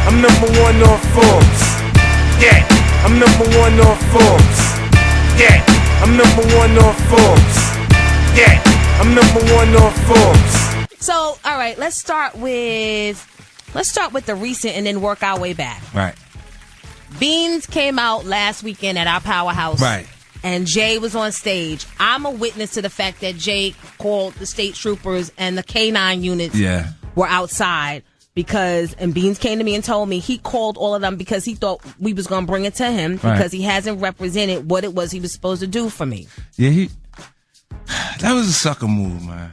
I'm number one on Forbes. Yeah, I'm number one on Forbes. Yeah, I'm number one on Forbes. Yeah, I'm number one on Forbes. So, all right, let's start with the recent and then work our way back. Right. Beans came out last weekend at our powerhouse. Right. And Jay was on stage. I'm a witness to the fact that Jay called the state troopers and the K-9 units were outside and Beans came to me and told me he called all of them because he thought we was going to bring it to him because he hasn't represented what it was he was supposed to do for me. Yeah, that was a sucker move, man.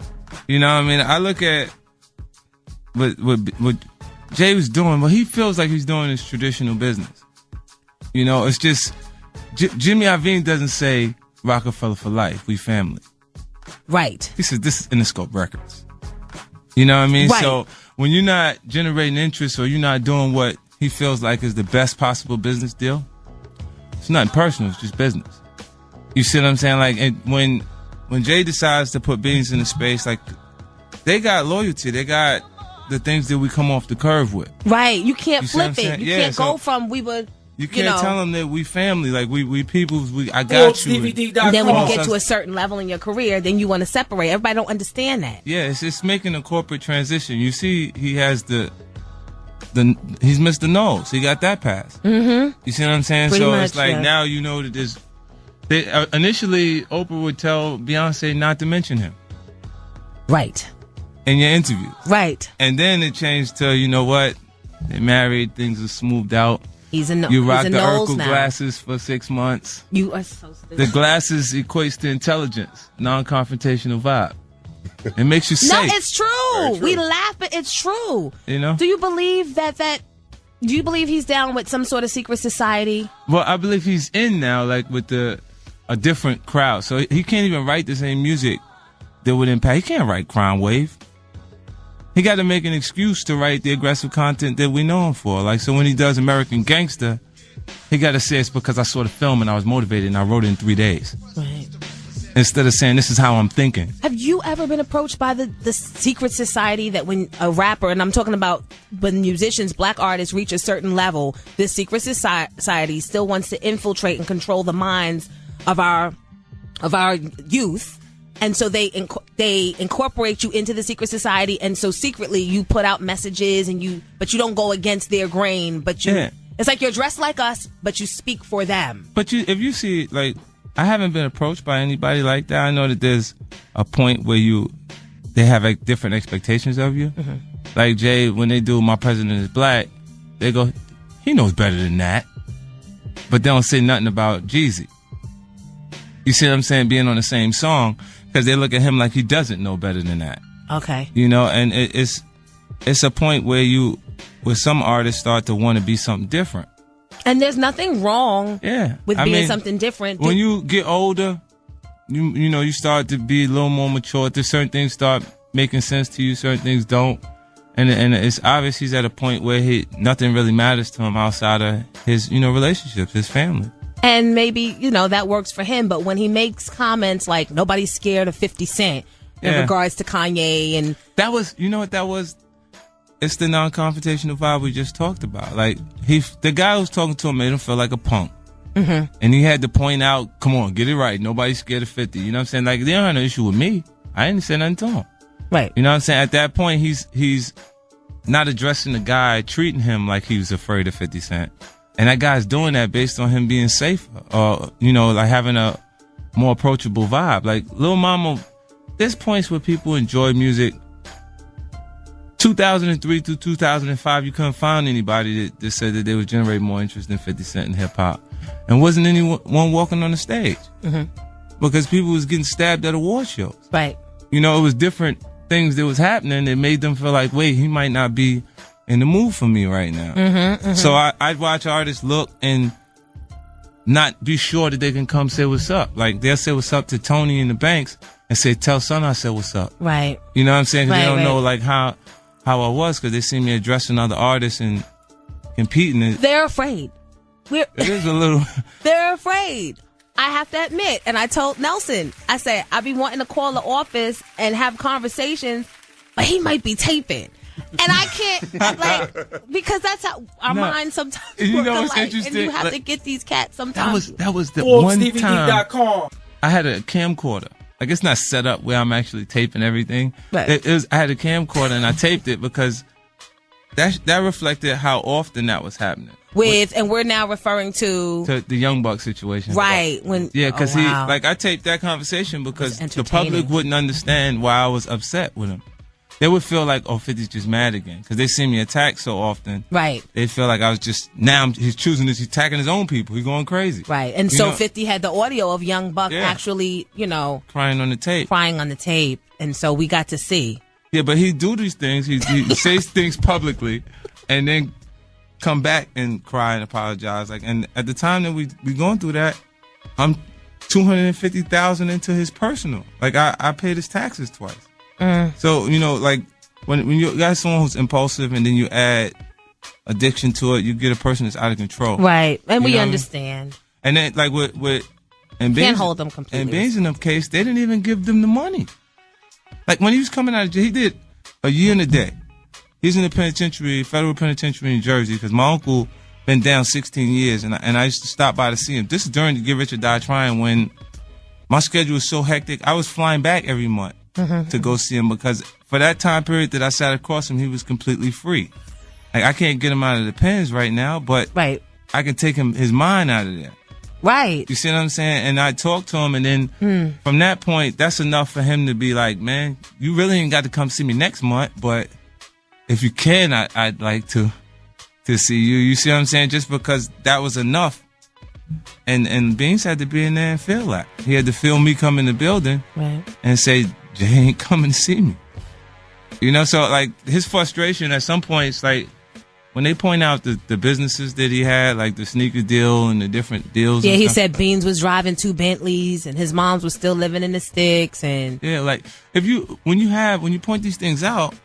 You know what I mean? I look at what Jay was doing, but he feels like he's doing his traditional business. You know, it's just Jimmy Iovine doesn't say Rockefeller for life, we family. Right. He says this is Interscope Records. You know what I mean? Right. So when you're not generating interest or you're not doing what he feels like is the best possible business deal, it's nothing personal, it's just business. You see what I'm saying? Like, and when Jay decides to put Beans in the space, like, they got loyalty. They got the things that we come off the curve with. Right. You can't flip it. You can't go from you can't tell them that we family, like we peoples. I got you. And then when you get to a certain level in your career, then you want to separate. Everybody don't understand that. Yeah, it's just making a corporate transition. You see, he has he's Mr. Knowles. He got that pass. Mm-hmm. You see what I'm saying? Pretty much, it's like now you know that there's. Initially, Oprah would tell Beyonce not to mention him. Right. In your interviews. Right. And then it changed to, you know what? They're married. Things are smoothed out. You rock the Urkel glasses for 6 months. You are so stupid. The glasses equates to intelligence, non-confrontational vibe. It makes you safe. No, it's true. We laugh, but it's true. You know? Do you believe do you believe he's down with some sort of secret society? Well, I believe he's in now, like with a different crowd. So he can't even write the same music that would impact. He can't write Crime Wave. He got to make an excuse to write the aggressive content that we know him for. Like, so when he does American Gangster, he got to say it's because I saw the film and I was motivated and I wrote it in 3 days. Right. Instead of saying, this is how I'm thinking. Have you ever been approached by the secret society that when a rapper, and I'm talking about when musicians, black artists reach a certain level, this secret society still wants to infiltrate and control the minds of our youth? And so they incorporate you into the secret society, and so secretly you put out messages, but you don't go against their grain. But it's like you're dressed like us, but you speak for them. But if you see, like, I haven't been approached by anybody like that. I know that there's a point where they have like different expectations of you. Mm-hmm. Like Jay, when they do My President is Black, they go, he knows better than that, but they don't say nothing about Jeezy. You see what I'm saying? Being on the same song. Because they look at him like he doesn't know better than that. Okay. You know, and it's a point where some artists start to want to be something different. And there's nothing wrong with being something different. When you get older, you know, you start to be a little more mature. Certain things start making sense to you, certain things don't. And it's obvious he's at a point where nothing really matters to him outside of his, relationships, his family. And maybe, that works for him. But when he makes comments like nobody's scared of 50 Cent in regards to Kanye and... That was, you know what that was? It's the non-confrontational vibe we just talked about. Like, the guy who was talking to him made him feel like a punk. Mm-hmm. And he had to point out, come on, get it right. Nobody's scared of 50. You know what I'm saying? Like, they don't have no issue with me. I didn't say nothing to him. Right. You know what I'm saying? At that point, he's not addressing the guy, treating him like he was afraid of 50 Cent. And that guy's doing that based on him being safer, or, like having a more approachable vibe. Like, Lil Mama, there's points where people enjoy music. 2003 through 2005, you couldn't find anybody that said that they would generate more interest than 50 Cent in hip-hop. And wasn't anyone walking on the stage. Mm-hmm. Because people was getting stabbed at award shows. Right. It was different things that was happening that made them feel like, wait, he might not be in the mood for me right now. Mm-hmm, mm-hmm. So I'd watch artists look and not be sure that they can come say what's up. Like, they'll say what's up to Tony in the Banks and say, tell son I said what's up. Right. You know what I'm saying? Because they don't right. know, like, how I was, because they see me addressing other artists and competing. They're afraid. It is a little... They're afraid. I have to admit. And I told Nelson, I said, I be wanting to call the office and have conversations, but he might be taping. And I can't, like, because that's how our minds sometimes You work know what's alike, interesting? and you have Like, to get these cats sometimes. That was the one time ForbesDVD.com. I had a camcorder. Like, it's not set up where I'm actually taping everything. Right. I had a camcorder and I taped it because that reflected how often that was happening. And we're now referring to The Young Buck situation. right when because wow. I taped that conversation because It's the public entertaining. wouldn't understand why I was upset with him. They would feel like, oh, 50's just mad again because they see me attack so often. right. They feel like I was just he's choosing this. He's attacking his own people. He's going crazy. Right. And You so know, 50 had the audio of Young Buck Yeah. actually, crying on the tape. crying on the tape. And so we got to see. Yeah, but he do these things. He says things publicly, and then come back and cry and apologize. Like, and at the time that we going through that, I'm $250,000 into his personal. Like, I paid his taxes twice. So like when you got someone who's impulsive and then you add addiction to it, you get a person that's out of control. Right. And You we know what I mean? understand. And then like with and Can't Beans, hold them completely. And Beans in them case, they didn't even give them the money. Like when he was coming out of jail, he did a year and a day. He's in the penitentiary, federal penitentiary in Jersey, because my uncle been down 16 years, and I used to stop by to see him. This is during the Get Rich or Die Trying when my schedule was so hectic. I was flying back every month to go see him because for that time period that I sat across him, he was completely free. Like I can't get him out of the pens right now, but Right. I can take his mind out of there. Right. You see what I'm saying? And I talked to him, and then from that point, that's enough for him to be like, man, you really ain't got to come see me next month, but if you can, I'd like to see you. You see what I'm saying? Just because that was enough. And Beans had to be in there and feel that. He had to feel me come in the building Right. and say, Jay ain't coming to see me. So like his frustration at some points, like when they point out the businesses that he had, like the sneaker deal and the different deals. Yeah, and he stuff. said Beans was driving 2 Bentleys and his moms was still living in the sticks and Yeah, like when you point these things out,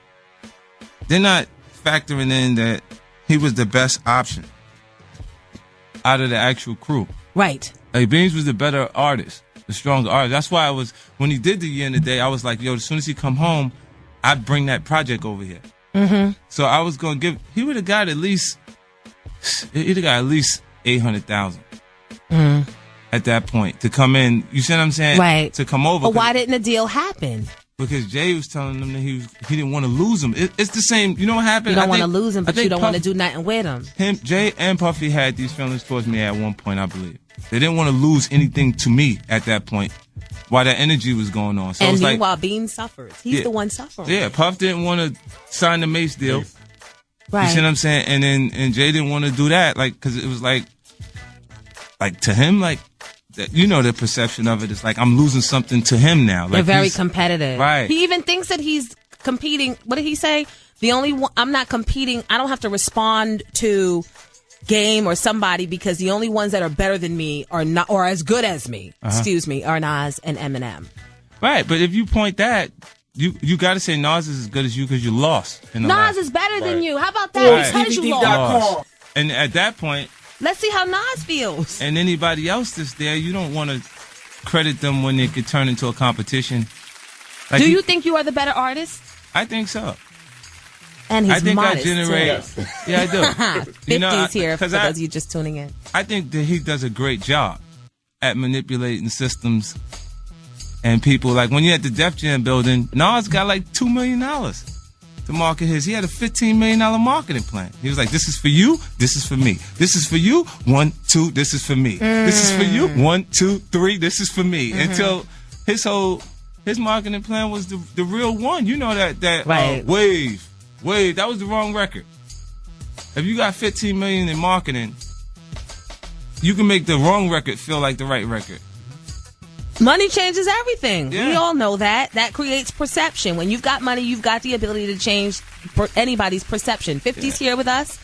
they're not factoring in that he was the best option out of the actual crew. right. Like Beans was the better artist, the stronger artist. That's why when he did the Year and the Day, I was like, yo, as soon as he come home, I'd bring that project over here. Mm-hmm. So I was gonna he would have got at least 800,000 at that point to come in. You see what I'm saying? Right. To come over. But why didn't the deal happen? Because Jay was telling them that he didn't want to lose him. It's the same. You know what happened? You don't I want to think- lose him, I but you think don't want to Puff- do nothing with him. Jay and Puffy had these feelings towards me at one point, I believe. They didn't want to lose anything to me at that point while that energy was going on. So And it's like, meanwhile, Beans suffers. He's Yeah. the one suffering. yeah, Puff didn't want to sign the Mace deal. Right. You see what I'm saying? And Jay didn't want to do that, like, because it was like to him, like, the perception of it is like I'm losing something to him now. Like They're very he's- competitive. Right. He even thinks that he's competing. What did he say? The only one, I'm not competing. I don't have to respond to Game or somebody because the only ones that are better than me are not, or as good as me, excuse me, are Nas and Eminem. Right, but if you point that, you got to say Nas is as good as you because you lost. In the Nas last. is better than you. How about that? Right. Because you lost. ForbesDVD.com. And at that point, Let's see how Nas feels. and anybody else that's there, you don't want to credit them when it could turn into a competition. Like Do you think you are the better artist? I think so. And he's I think modest, I generate. too. Yeah, I do. 50s here for 'cause those of you just tuning in. I think that he does a great job at manipulating systems and people. Like when you're at the Def Jam building, Nas got like $2 million to market his. He had a $15 million marketing plan. He was like, this is for you, this is for me. This is for you, 1, 2, this is for me. This is for you, 1, 2, 3, this is for me. Until his marketing plan was the real one. You know that Right. Wave, that was the wrong record. If you got $15 million in marketing, you can make the wrong record feel like the right record. Money changes everything. Yeah. We all know that. That creates perception. When you've got money, you've got the ability to change anybody's perception. 50's here with us,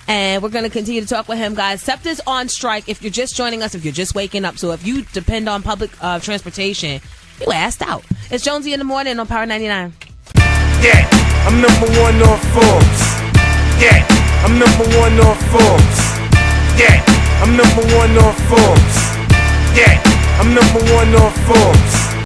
and we're going to continue to talk with him, guys. SEPTA's on strike. If you're just joining us, if you're just waking up, so if you depend on public transportation, you asked out. It's Jonesy in the morning on Power 99. Yeah, I'm number 1 on Forbes. Yeah, I'm number 1 on Forbes. Yeah, I'm number 1 on Forbes. Yeah, I'm number 1 on Forbes.